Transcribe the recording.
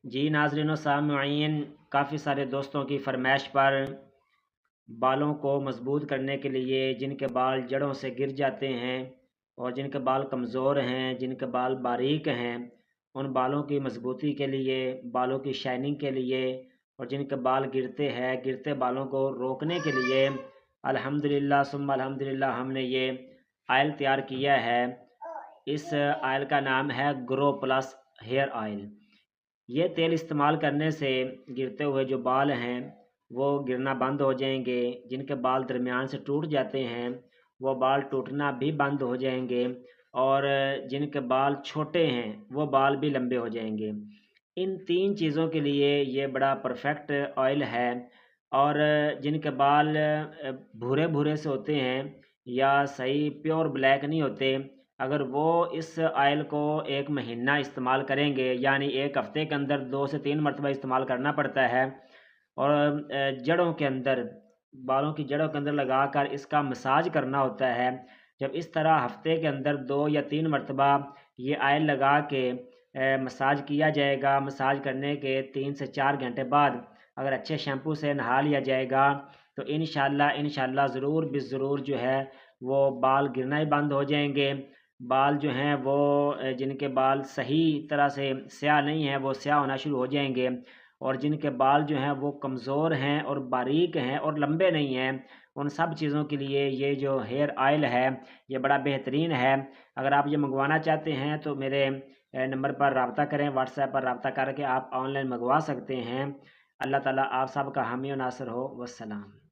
جی ناظرین و سامعین، کافی سارے دوستوں کی فرمائش پر بالوں کو مضبوط کرنے کے لیے جن کے بال جڑوں سے گر جاتے ہیں اور جن کے بال کمزور ہیں، جن کے بال باریک ہیں، ان بالوں کی مضبوطی کے لیے، بالوں کی شائننگ کے لیے، اور جن کے بال گرتے بالوں کو روکنے کے لیے الحمدللہ ثم الحمدللہ ہم نے یہ آئل تیار کیا ہے۔ اس آئل کا نام ہے گرو پلس ہیئر آئل۔ یہ تیل استعمال کرنے سے گرتے ہوئے جو بال ہیں وہ گرنا بند ہو جائیں گے، جن کے بال درمیان سے ٹوٹ جاتے ہیں وہ بال ٹوٹنا بھی بند ہو جائیں گے، اور جن کے بال چھوٹے ہیں وہ بال بھی لمبے ہو جائیں گے۔ ان تین چیزوں کے لیے یہ بڑا پرفیکٹ آئل ہے۔ اور جن کے بال بھورے بھورے سے ہوتے ہیں یا صحیح پیور بلیک نہیں ہوتے، اگر وہ اس آئل کو ایک مہینہ استعمال کریں گے، یعنی ایک ہفتے کے اندر 2 سے 3 مرتبہ استعمال کرنا پڑتا ہے، اور جڑوں کے اندر، بالوں کی جڑوں کے اندر لگا کر اس کا مساج کرنا ہوتا ہے۔ جب اس طرح ہفتے کے اندر 2 یا 3 مرتبہ یہ آئل لگا کے مساج کیا جائے گا، مساج کرنے کے 3 سے 4 گھنٹے بعد اگر اچھے شیمپو سے نہا لیا جائے گا تو انشاءاللہ ضرور بالضرور جو ہے وہ بال گرنا ہی بند ہو جائیں گے۔ بال جو ہیں وہ جن کے بال صحیح طرح سے سیاہ نہیں ہیں وہ سیاہ ہونا شروع ہو جائیں گے، اور جن کے بال جو ہیں وہ کمزور ہیں اور باریک ہیں اور لمبے نہیں ہیں، ان سب چیزوں کے لیے یہ جو ہیئر آئل ہے یہ بڑا بہترین ہے۔ اگر آپ یہ منگوانا چاہتے ہیں تو میرے نمبر پر رابطہ کریں، واٹس ایپ پر رابطہ کر کے آپ آن لائن منگوا سکتے ہیں۔ اللہ تعالیٰ آپ سب کا حامی و ناصر ہو۔ والسلام۔